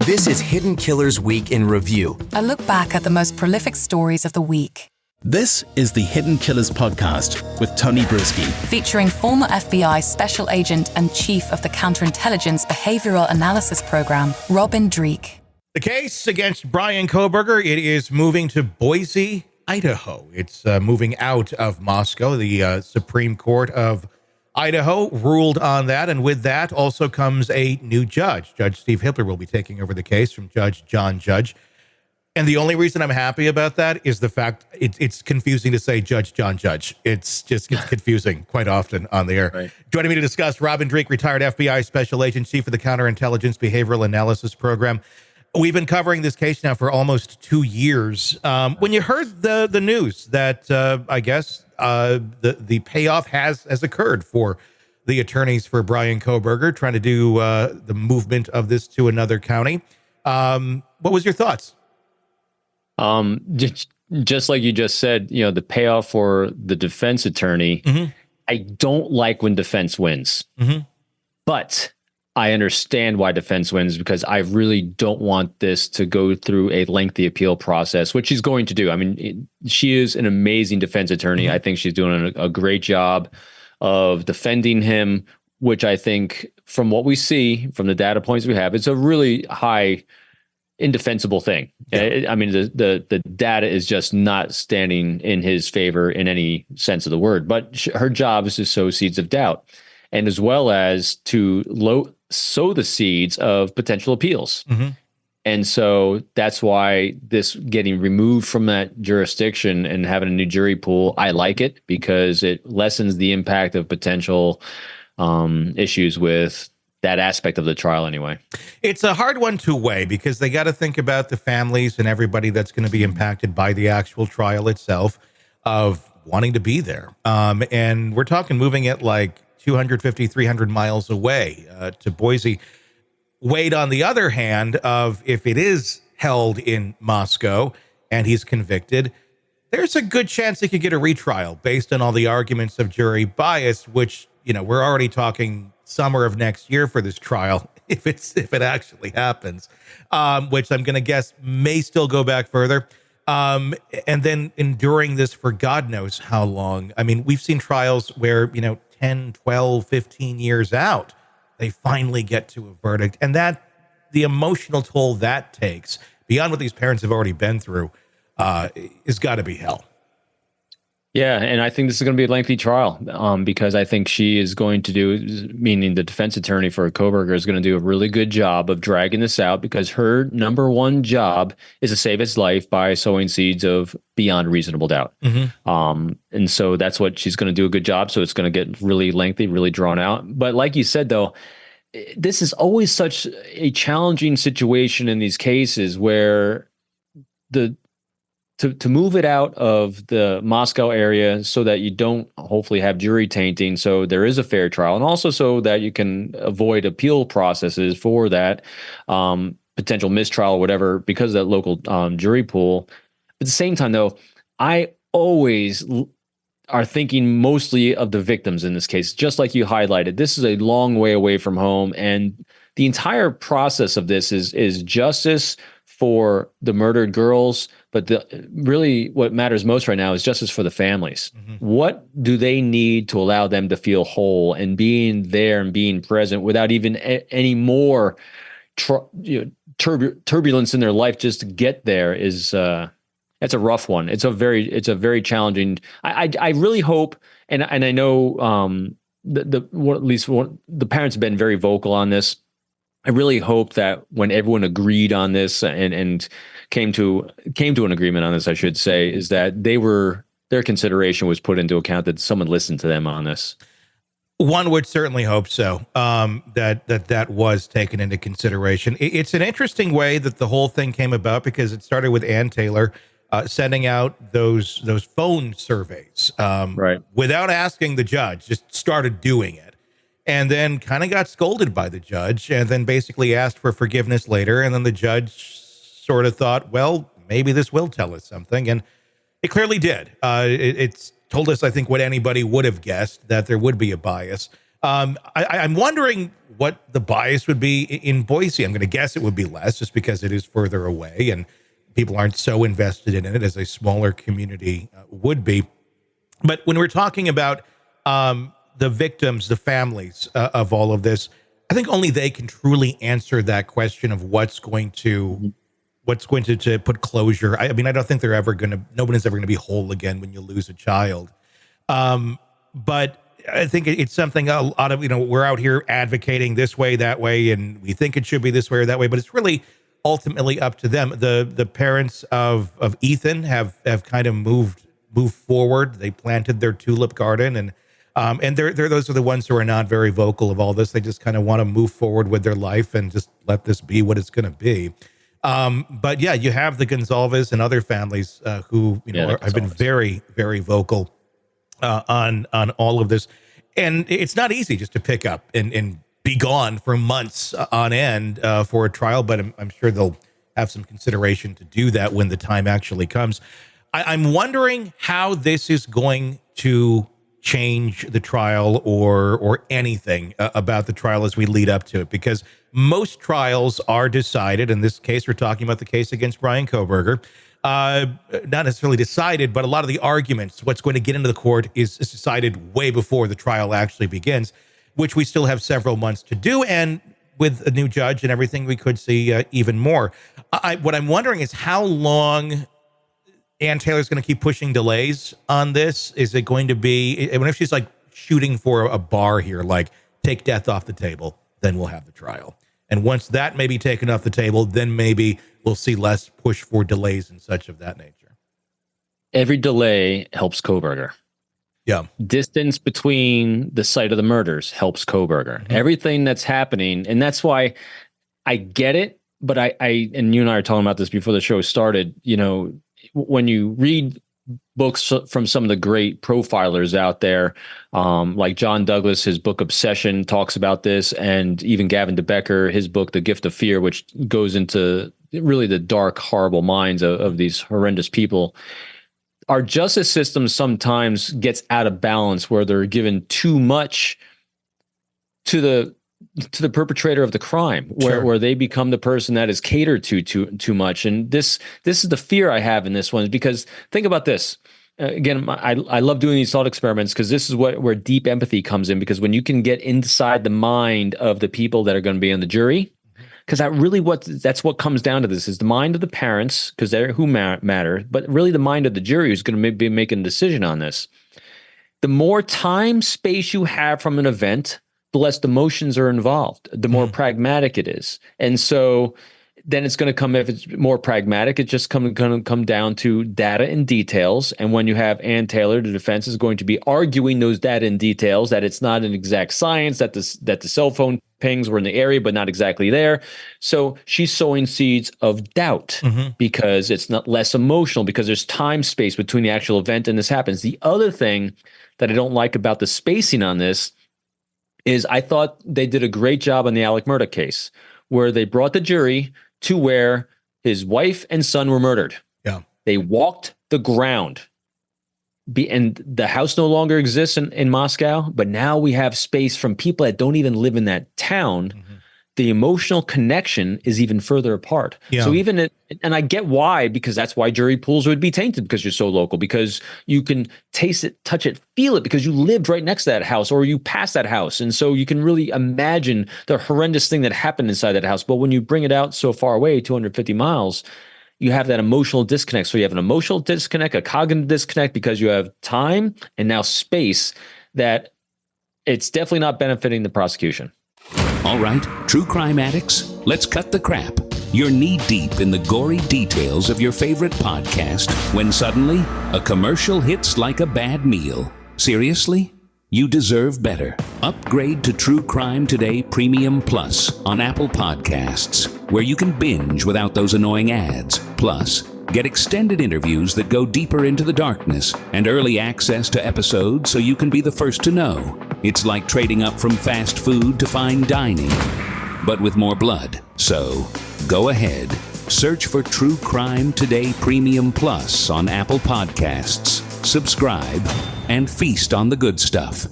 This is Hidden Killers Week in Review. A look back at the most prolific stories of the week. This is the Hidden Killers podcast with Tony Brueski. Featuring former FBI Special Agent and Chief of the Counterintelligence Behavioral Analysis Program, Robin Dreeke. The case against Brian Kohberger, it is moving to Boise, Idaho. It's moving out of Moscow. The Supreme Court of Idaho ruled on that, and with that also comes a new judge. Judge Steve Hippler will be taking over the case from Judge John Judge. And the only reason I'm happy about that is the fact it's confusing to say Judge John Judge. It's confusing quite often on the air. Right. Joining me to discuss, Robin Dreeke, retired FBI Special Agent, Chief of the Counterintelligence Behavioral Analysis Program. We've been covering this case now for almost 2 years. When you heard the news that I guess the payoff has occurred for the attorneys for Brian Kohberger trying to do the movement of this to another county, what was your thoughts? Just like you just said, the payoff for the defense attorney. Mm-hmm. I don't like when defense wins, but I understand why defense wins, because I really don't want this to go through a lengthy appeal process, which she's going to do. I mean, she is an amazing defense attorney. I think she's doing a great job of defending him, which I think from what we see, from the data points we have, it's a really high indefensible thing. Yeah. I mean, the data is just not standing in his favor in any sense of the word, but her job is to sow seeds of doubt, and as well as to sow the seeds of potential appeals. Mm-hmm. And so that's why this getting removed from that jurisdiction and having a new jury pool, I like it, because it lessens the impact of potential issues with that aspect of the trial anyway. It's a hard one to weigh, because they got to think about the families and everybody that's going to be impacted by the actual trial itself of wanting to be there. And we're talking moving it like 250, 300 miles away to Boise. Wade, on the other hand, of if it is held in Moscow and he's convicted, there's a good chance he could get a retrial based on all the arguments of jury bias, which, we're already talking summer of next year for this trial, if it actually happens, which I'm going to guess may still go back further. And then enduring this for God knows how long. I mean, we've seen trials where, 10, 12, 15 years out, they finally get to a verdict. And that the emotional toll that takes, beyond what these parents have already been through, is got to be hell. Yeah, and I think this is going to be a lengthy trial because I think she is going to do, meaning the defense attorney for Kohberger is going to do a really good job of dragging this out, because her number one job is to save his life by sowing seeds of beyond reasonable doubt. Mm-hmm. And so that's what she's going to do a good job. So it's going to get really lengthy, really drawn out. But like you said, though, this is always such a challenging situation in these cases where to move it out of the Moscow area so that you don't hopefully have jury tainting, so there is a fair trial, and also so that you can avoid appeal processes for that potential mistrial or whatever because of that local jury pool. At the same time, though, I always are thinking mostly of the victims in this case. Just like you highlighted, this is a long way away from home, and the entire process of this is justice for the murdered girls, but really what matters most right now is justice for the families. Mm-hmm. What do they need to allow them to feel whole, and being there and being present without even any more turbulence in their life just to get there is that's a rough one. It's a very challenging. I really hope, and I know the parents have been very vocal on this. I really hope that when everyone agreed on this and came to an agreement on this, I should say, is that their consideration was put into account, that someone listened to them on this. One would certainly hope so, that was taken into consideration. It's an interesting way that the whole thing came about, because it started with Ann Taylor sending out those phone surveys, right, without asking the judge, just started doing it. And then kind of got scolded by the judge, and then basically asked for forgiveness later. And then the judge sort of thought, well, maybe this will tell us something. And it clearly did. It's told us, I think, what anybody would have guessed, that there would be a bias. I'm wondering what the bias would be in Boise. I'm going to guess it would be less, just because it is further away and people aren't so invested in it as a smaller community would be. But when we're talking about the victims, the families of all of this, I think only they can truly answer that question of what's going to put closure. I mean, I don't think nobody's ever going to be whole again when you lose a child. But I think it's something a lot of, we're out here advocating this way, that way, and we think it should be this way or that way, but it's really ultimately up to them. The parents of Ethan have kind of moved forward. They planted their tulip garden, and those are the ones who are not very vocal of all this. They just kind of want to move forward with their life and just let this be what it's going to be. But yeah, you have the Gonzalez and other families who have been very, very vocal on all of this, and it's not easy just to pick up and be gone for months on end for a trial. But I'm sure they'll have some consideration to do that when the time actually comes. I'm wondering how this is going to change the trial or anything about the trial as we lead up to it, because most trials are decided. In this case, we're talking about the case against Brian Kohberger. Not necessarily decided, but a lot of the arguments, what's going to get into the court is decided way before the trial actually begins, which we still have several months to do. And with a new judge and everything, we could see even more. What I'm wondering is how long Ann Taylor's going to keep pushing delays on this. Is it going to be, what if she's like shooting for a bar here, like take death off the table, then we'll have the trial. And once that may be taken off the table, then maybe we'll see less push for delays and such of that nature. Every delay helps Kohberger. Yeah. Distance between the site of the murders helps Kohberger. Mm-hmm. Everything that's happening. And that's why I get it. But I and you and I are talking about this before the show started, when you read books from some of the great profilers out there, like John Douglas, his book Obsession talks about this, and even Gavin DeBecker, his book The Gift of Fear, which goes into really the dark, horrible minds of these horrendous people. Our justice system sometimes gets out of balance where they're given too much to the perpetrator of the crime, where they become the person that is catered to too much. And this is the fear I have in this one, because think about this. Again, I love doing these thought experiments because this is where deep empathy comes in, because when you can get inside the mind of the people that are going to be on the jury, because that's what comes down to this, is the mind of the parents, because they're who matter, but really the mind of the jury who's going to be making a decision on this. The more time space you have from an event, the less emotions are involved, the more pragmatic it is. And so then it's going to come, if it's more pragmatic, it's just going to come down to data and details. And when you have Ann Taylor, the defense is going to be arguing those data and details, that it's not an exact science, that the cell phone pings were in the area, but not exactly there. So she's sowing seeds of doubt because it's not less emotional, because there's time space between the actual event and this happens. The other thing that I don't like about the spacing on this is I thought they did a great job on the Alec Murdaugh case, where they brought the jury to where his wife and son were murdered. Yeah. They walked the ground. And the house no longer exists in Moscow, but now we have space from people that don't even live in that town. The emotional connection is even further apart. Yeah. So and I get why, because that's why jury pools would be tainted, because you're so local, because you can taste it, touch it, feel it, because you lived right next to that house or you passed that house. And so you can really imagine the horrendous thing that happened inside that house. But when you bring it out so far away, 250 miles, you have that emotional disconnect. So you have an emotional disconnect, a cognitive disconnect, because you have time and now space that it's definitely not benefiting the prosecution. All right, true crime addicts, let's cut the crap. You're knee-deep in the gory details of your favorite podcast when suddenly a commercial hits like a bad meal. Seriously? You deserve better. Upgrade to True Crime Today Premium Plus on Apple Podcasts, where you can binge without those annoying ads. Plus, get extended interviews that go deeper into the darkness and early access to episodes so you can be the first to know. It's like trading up from fast food to fine dining, but with more blood. So, go ahead. Search for True Crime Today Premium Plus on Apple Podcasts. Subscribe and feast on the good stuff.